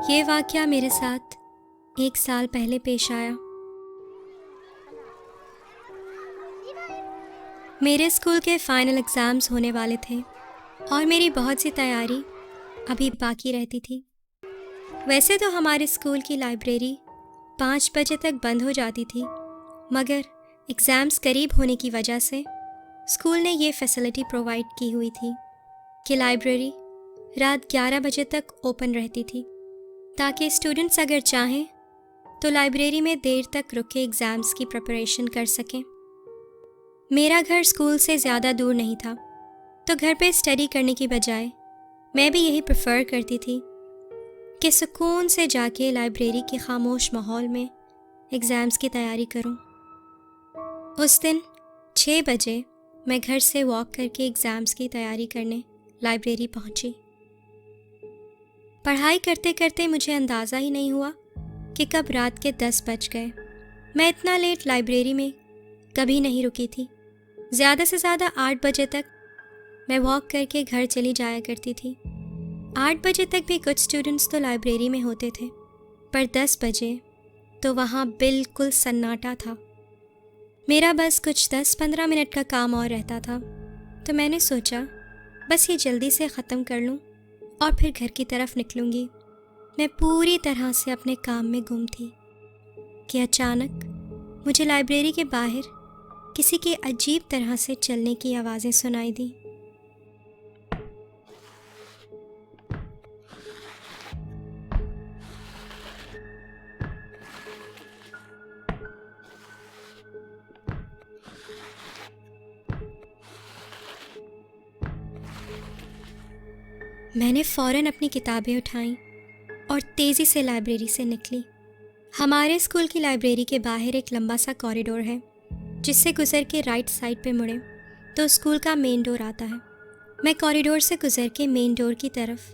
ये वाक़या मेरे साथ 1 साल पहले पेश आया। मेरे स्कूल के फाइनल एग्ज़ाम्स होने वाले थे और मेरी बहुत सी तैयारी अभी बाकी रहती थी। वैसे तो हमारे स्कूल की लाइब्रेरी 5 बजे तक बंद हो जाती थी, मगर एग्ज़ाम्स करीब होने की वजह से स्कूल ने ये फैसिलिटी प्रोवाइड की हुई थी कि लाइब्रेरी रात 11 बजे तक ओपन रहती थी, ताकि स्टूडेंट्स अगर चाहें तो लाइब्रेरी में देर तक रुक के एग्ज़ाम्स की प्रिपरेशन कर सकें। मेरा घर स्कूल से ज़्यादा दूर नहीं था, तो घर पे स्टडी करने की बजाय मैं भी यही प्रेफर करती थी कि सुकून से जाके लाइब्रेरी के खामोश माहौल में एग्ज़ाम्स की तैयारी करूं। उस दिन 6 बजे मैं घर से वॉक करके एग्ज़ाम्स की तैयारी करने लाइब्रेरी पहुंची। पढ़ाई करते करते मुझे अंदाज़ा ही नहीं हुआ कि कब रात के 10 बज गए। मैं इतना लेट लाइब्रेरी में कभी नहीं रुकी थी। ज़्यादा से ज़्यादा 8 बजे तक मैं वॉक करके घर चली जाया करती थी। 8 बजे तक भी कुछ स्टूडेंट्स तो लाइब्रेरी में होते थे, पर 10 बजे तो वहाँ बिल्कुल सन्नाटा था। मेरा बस कुछ 10-15 मिनट का काम और रहता था, तो मैंने सोचा बस ये जल्दी से ख़त्म कर लूँ और फिर घर की तरफ निकलूँगी। मैं पूरी तरह से अपने काम में गुम थी कि अचानक मुझे लाइब्रेरी के बाहर किसी के अजीब तरह से चलने की आवाज़ें सुनाई दी। मैंने फ़ौरन अपनी किताबें उठाईं और तेज़ी से लाइब्रेरी से निकली। हमारे स्कूल की लाइब्रेरी के बाहर एक लंबा सा कॉरिडोर है, जिससे गुज़र के राइट साइड पे मुड़े तो स्कूल का मेन डोर आता है। मैं कॉरिडोर से गुज़र के मेन डोर की तरफ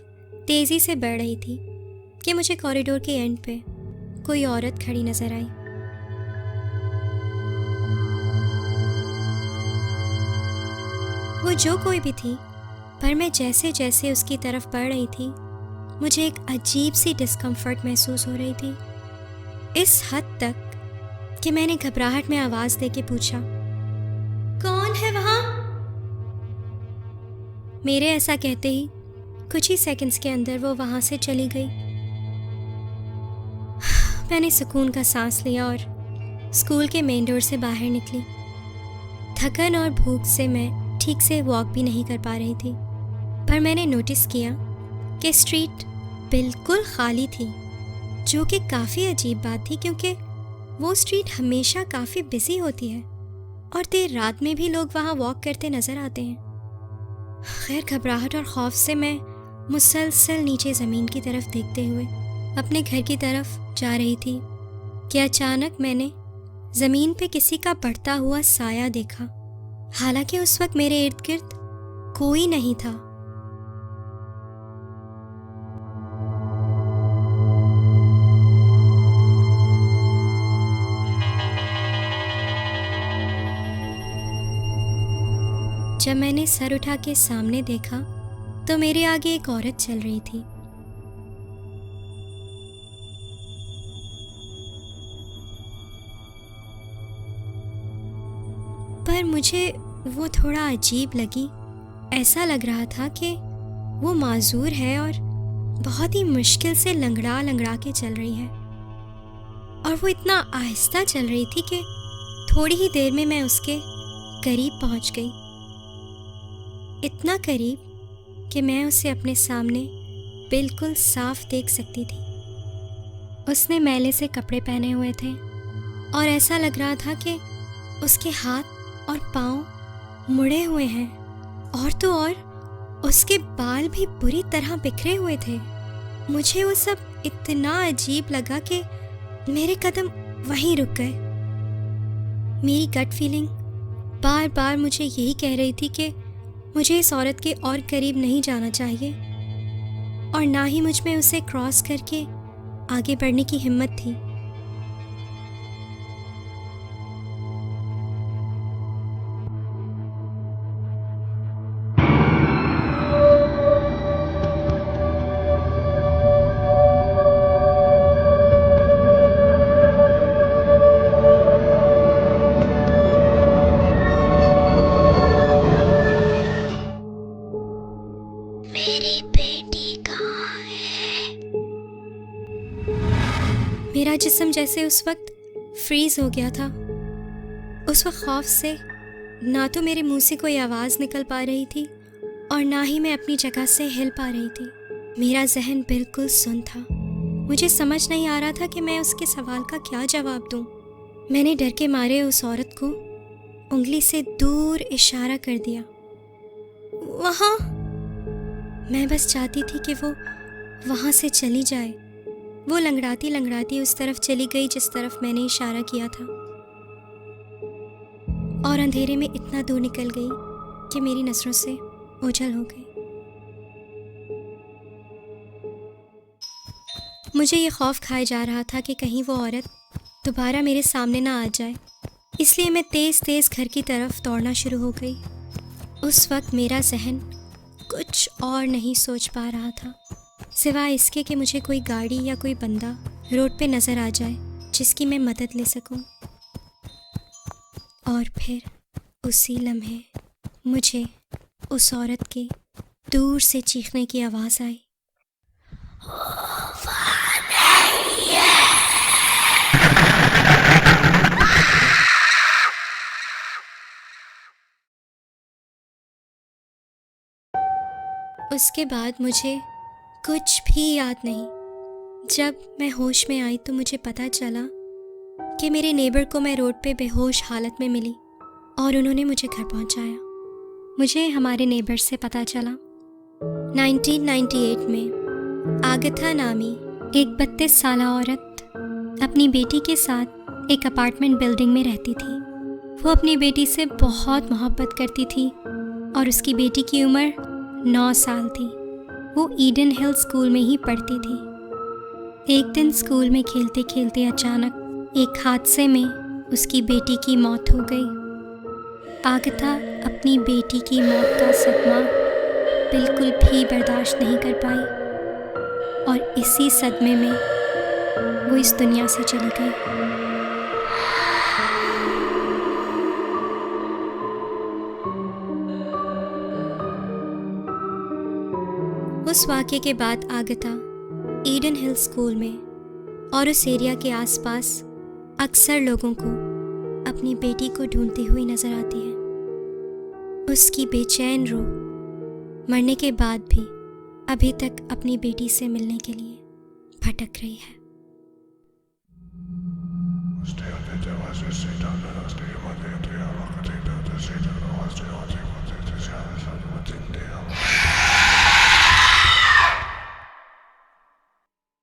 तेज़ी से बढ़ रही थी कि मुझे कॉरिडोर के एंड पे कोई औरत खड़ी नज़र आई। वो जो कोई भी थी, पर मैं जैसे जैसे उसकी तरफ बढ़ रही थी, मुझे एक अजीब सी डिस्कम्फर्ट महसूस हो रही थी। इस हद तक कि मैंने घबराहट में आवाज़ देके पूछा, कौन है वहाँ? मेरे ऐसा कहते ही कुछ ही सेकंड्स के अंदर वो वहाँ से चली गई। मैंने सुकून का सांस लिया और स्कूल के मेन डोर से बाहर निकली। थकन और भूख से मैं ठीक से वॉक भी नहीं कर पा रही थी, पर मैंने नोटिस किया कि स्ट्रीट बिल्कुल खाली थी, जो कि काफ़ी अजीब बात थी, क्योंकि वो स्ट्रीट हमेशा काफ़ी बिजी होती है और देर रात में भी लोग वहाँ वॉक करते नज़र आते हैं। खैर, घबराहट और खौफ से मैं मुसलसल नीचे ज़मीन की तरफ देखते हुए अपने घर की तरफ जा रही थी कि अचानक मैंने ज़मीन पे किसी का बढ़ता हुआ साया देखा। हालांकि उस वक्त मेरे इर्द गिर्द कोई नहीं था। जब मैंने सर उठा के सामने देखा तो मेरे आगे एक औरत चल रही थी। पर मुझे वो थोड़ा अजीब लगी। ऐसा लग रहा था कि वो माजूर है और बहुत ही मुश्किल से लंगड़ा लंगड़ा के चल रही है, और वो इतना आहिस्ता चल रही थी कि थोड़ी ही देर में मैं उसके करीब पहुंच गई। इतना करीब कि मैं उसे अपने सामने बिल्कुल साफ देख सकती थी। उसने मैले से कपड़े पहने हुए थे और ऐसा लग रहा था कि उसके हाथ और पाँव मुड़े हुए हैं, और तो और उसके बाल भी बुरी तरह बिखरे हुए थे। मुझे वो सब इतना अजीब लगा कि मेरे कदम वहीं रुक गए। मेरी गट फीलिंग बार बार मुझे यही कह रही थी कि मुझे इस औरत के और करीब नहीं जाना चाहिए, और ना ही मुझ में उसे क्रॉस करके आगे बढ़ने की हिम्मत थी। जैसे उस वक्त फ्रीज हो गया था। उस वक्त खौफ से ना तो मेरे मुंह से कोई आवाज़ निकल पा रही थी और ना ही मैं अपनी जगह से हिल पा रही थी। मेरा जहन बिल्कुल सुन्न था। मुझे समझ नहीं आ रहा था कि मैं उसके सवाल का क्या जवाब दूं। मैंने डर के मारे उस औरत को उंगली से दूर इशारा कर दिया, वहाँ। मैं बस चाहती थी कि वो वहाँ से चली जाए। वो लंगड़ाती लंगड़ाती उस तरफ चली गई जिस तरफ मैंने इशारा किया था, और अंधेरे में इतना दूर निकल गई कि मेरी नज़रों से ओझल हो गई। मुझे ये खौफ खाए जा रहा था कि कहीं वो औरत दोबारा मेरे सामने ना आ जाए, इसलिए मैं तेज़ तेज़ घर की तरफ दौड़ना शुरू हो गई। उस वक्त मेरा जहन कुछ और नहीं सोच पा रहा था सिवाय इसके कि मुझे कोई गाड़ी या कोई बंदा रोड पे नज़र आ जाए जिसकी मैं मदद ले सकूं। और फिर उसी लम्हे मुझे उस औरत के दूर से चीखने की आवाज़ आई, उसके बाद मुझे कुछ भी याद नहीं। जब मैं होश में आई तो मुझे पता चला कि मेरे नेबर को मैं रोड पे बेहोश हालत में मिली और उन्होंने मुझे घर पहुंचाया। मुझे हमारे नेबर से पता चला 1998 में आगथा नामी एक 32 साला औरत अपनी बेटी के साथ एक अपार्टमेंट बिल्डिंग में रहती थी। वो अपनी बेटी से बहुत मोहब्बत करती थी और उसकी बेटी की उम्र 9 साल थी। वो ईडन हिल स्कूल में ही पढ़ती थी। एक दिन स्कूल में खेलते खेलते अचानक एक हादसे में उसकी बेटी की मौत हो गई। आगथा अपनी बेटी की मौत का सदमा बिल्कुल भी बर्दाश्त नहीं कर पाई और इसी सदमे में वो इस दुनिया से चली गई। उस वाक़े के बाद आगथा ईडन हिल स्कूल में और उस एरिया के आसपास अक्सर लोगों को अपनी बेटी को ढूंढती हुई नजर आती है। उसकी बेचैन रूह मरने के बाद भी अभी तक अपनी बेटी से मिलने के लिए भटक रही है। Stay on the